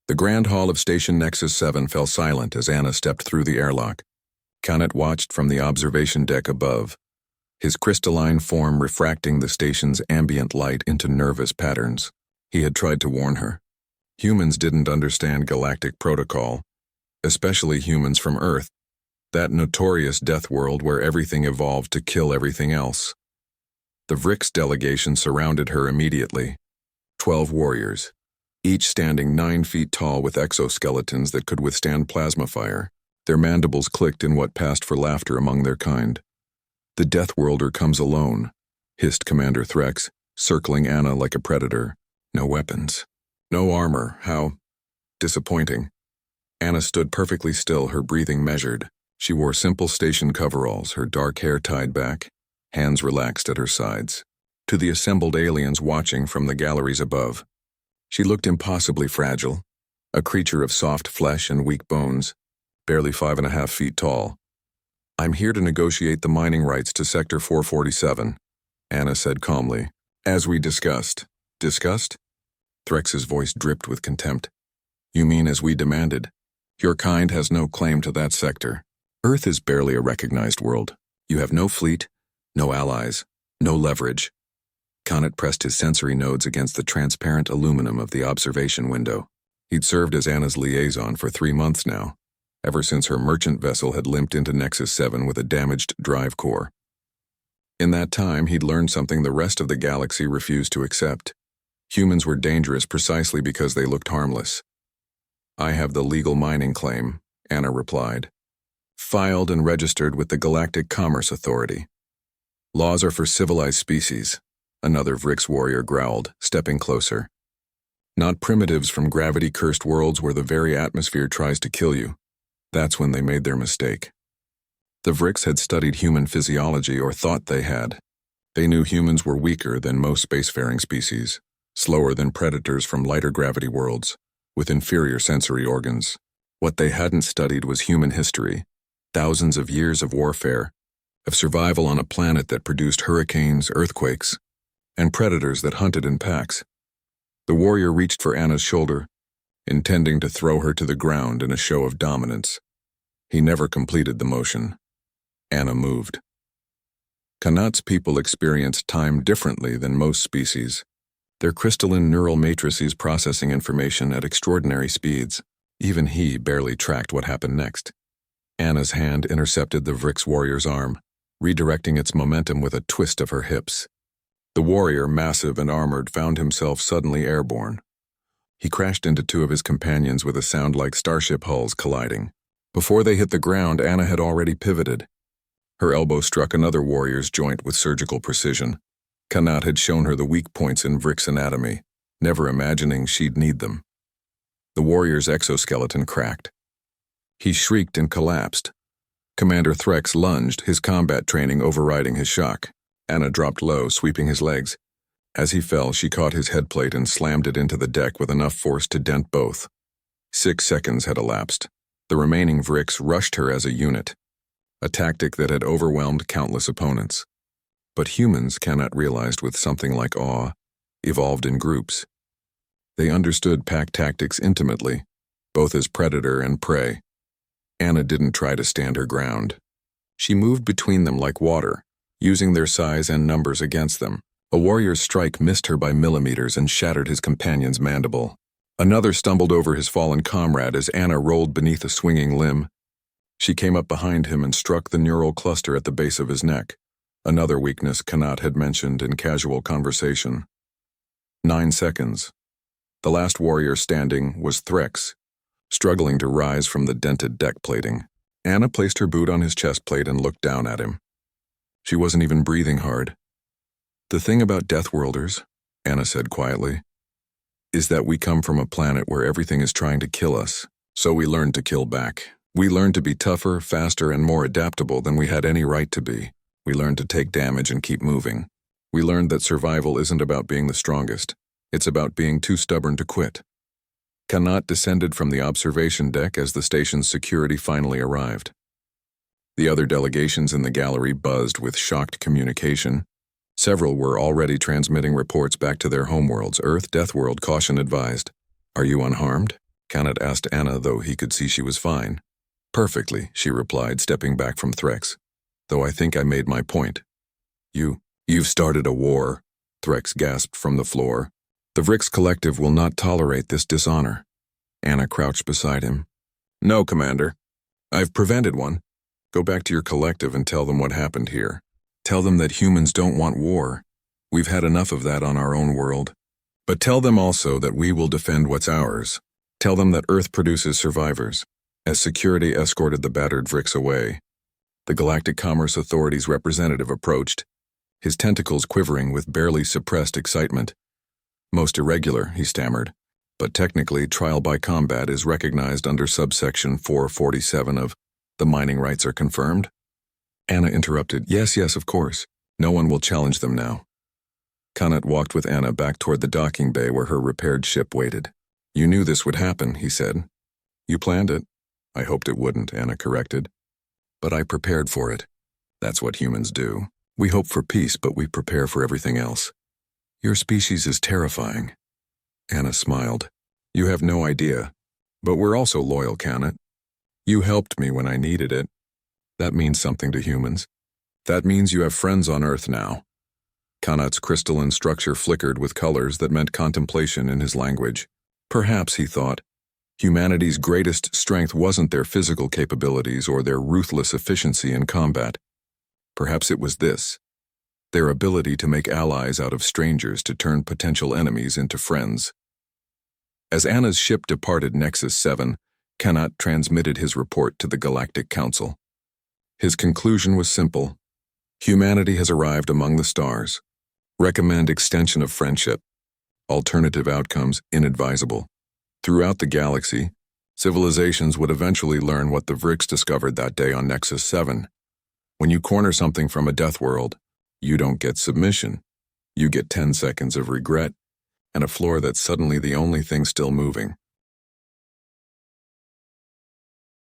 The grand hall of Station Nexus 7 fell silent as Anna stepped through the airlock. Kanat watched from the observation deck above, his crystalline form refracting the station's ambient light into nervous patterns. He had tried to warn her. Humans didn't understand galactic protocol, especially humans from Earth, that notorious death world where everything evolved to kill everything else. The Vrix delegation surrounded her immediately. 12 warriors, each standing 9 feet tall with exoskeletons that could withstand plasma fire. Their mandibles clicked in what passed for laughter among their kind. "The Deathworlder comes alone," hissed Commander Threx, circling Anna like a predator. "No weapons. No armor. How disappointing." Anna stood perfectly still, her breathing measured. She wore simple station coveralls, her dark hair tied back, hands relaxed at her sides. To the assembled aliens watching from the galleries above, she looked impossibly fragile, a creature of soft flesh and weak bones, barely 5.5 feet tall. "I'm here to negotiate the mining rights to Sector 447, Anna said calmly. "As we discussed." "Discussed?" Threx's voice dripped with contempt. "You mean as we demanded? Your kind has no claim to that sector. Earth is barely a recognized world. You have no fleet, no allies, no leverage." Kanat pressed his sensory nodes against the transparent aluminum of the observation window. He'd served as Anna's liaison for 3 months now, ever since her merchant vessel had limped into Nexus 7 with a damaged drive core. In that time, he'd learned something the rest of the galaxy refused to accept. Humans were dangerous precisely because they looked harmless. "I have the legal mining claim," Anna replied. "Filed and registered with the Galactic Commerce Authority. Laws are for civilized species," another Vrix warrior growled, stepping closer. "Not primitives from gravity-cursed worlds where the very atmosphere tries to kill you." That's when they made their mistake. The Vrix had studied human physiology, or thought they had. They knew humans were weaker than most spacefaring species, slower than predators from lighter gravity worlds, with inferior sensory organs. What they hadn't studied was human history, thousands of years of warfare, of survival on a planet that produced hurricanes, earthquakes, and predators that hunted in packs. The warrior reached for Anna's shoulder, intending to throw her to the ground in a show of dominance. He never completed the motion. Anna moved. Kanat's people experienced time differently than most species, their crystalline neural matrices processing information at extraordinary speeds. Even he barely tracked what happened next. Anna's hand intercepted the Vrix warrior's arm, redirecting its momentum with a twist of her hips. The warrior, massive and armored, found himself suddenly airborne. He crashed into 2 of his companions with a sound like starship hulls colliding. Before they hit the ground, Anna had already pivoted. Her elbow struck another warrior's joint with surgical precision. Kanat had shown her the weak points in Vrix anatomy, never imagining she'd need them. The warrior's exoskeleton cracked. He shrieked and collapsed. Commander Threx lunged, his combat training overriding his shock. Anna dropped low, sweeping his legs. As he fell, she caught his headplate and slammed it into the deck with enough force to dent both. 6 seconds had elapsed. The remaining Vrix rushed her as a unit, a tactic that had overwhelmed countless opponents. But humans, Kanat realized with something like awe, evolved in groups. They understood pack tactics intimately, both as predator and prey. Anna didn't try to stand her ground. She moved between them like water, using their size and numbers against them. A warrior's strike missed her by millimeters and shattered his companion's mandible. Another stumbled over his fallen comrade as Anna rolled beneath a swinging limb. She came up behind him and struck the neural cluster at the base of his neck, another weakness Kanat had mentioned in casual conversation. 9 seconds. The last warrior standing was Threx, struggling to rise from the dented deck plating. Anna placed her boot on his chest plate and looked down at him. She wasn't even breathing hard. "The thing about Deathworlders," Anna said quietly, "is that we come from a planet where everything is trying to kill us, so we learned to kill back. We learned to be tougher, faster, and more adaptable than we had any right to be. We learned to take damage and keep moving. We learned that survival isn't about being the strongest. It's about being too stubborn to quit." Kanat descended from the observation deck as the station's security finally arrived. The other delegations in the gallery buzzed with shocked communication. Several were already transmitting reports back to their homeworlds. "Earth, Deathworld, caution advised. Are you unharmed?" Kanat asked Anna, though he could see she was fine. Perfectly, she replied, stepping back from Threx. Though I think I made my point. You've started a war, Threx gasped from the floor. The Vrix Collective will not tolerate this dishonor. Anna crouched beside him. No, Commander. I've prevented one. Go back to your collective and tell them what happened here. Tell them that humans don't want war. We've had enough of that on our own world. But tell them also that we will defend what's ours. Tell them that Earth produces survivors. As security escorted the battered Vrix away, the Galactic Commerce Authority's representative approached, his tentacles quivering with barely suppressed excitement. Most irregular, he stammered, but technically trial by combat is recognized under subsection 447 of the mining rights are confirmed. Anna interrupted, yes, of course. No one will challenge them now. Kanat walked with Anna back toward the docking bay where her repaired ship waited. You knew this would happen, he said. You planned it. I hoped it wouldn't, Anna corrected. But I prepared for it. That's what humans do. We hope for peace, but we prepare for everything else. Your species is terrifying. Anna smiled. You have no idea. But we're also loyal, Kanat. You helped me when I needed it. That means something to humans. That means you have friends on Earth now. Kanat's crystalline structure flickered with colors that meant contemplation in his language. Perhaps, he thought, humanity's greatest strength wasn't their physical capabilities or their ruthless efficiency in combat. Perhaps it was this, their ability to make allies out of strangers to turn potential enemies into friends. As Anna's ship departed Nexus 7, Kanat transmitted his report to the Galactic Council. His conclusion was simple. Humanity has arrived among the stars. Recommend extension of friendship. Alternative outcomes inadvisable. Throughout the galaxy, civilizations would eventually learn what the Vrix discovered that day on Nexus 7. When you corner something from a Deathworld, you don't get submission. You get 10 seconds of regret, and a floor that's suddenly the only thing still moving.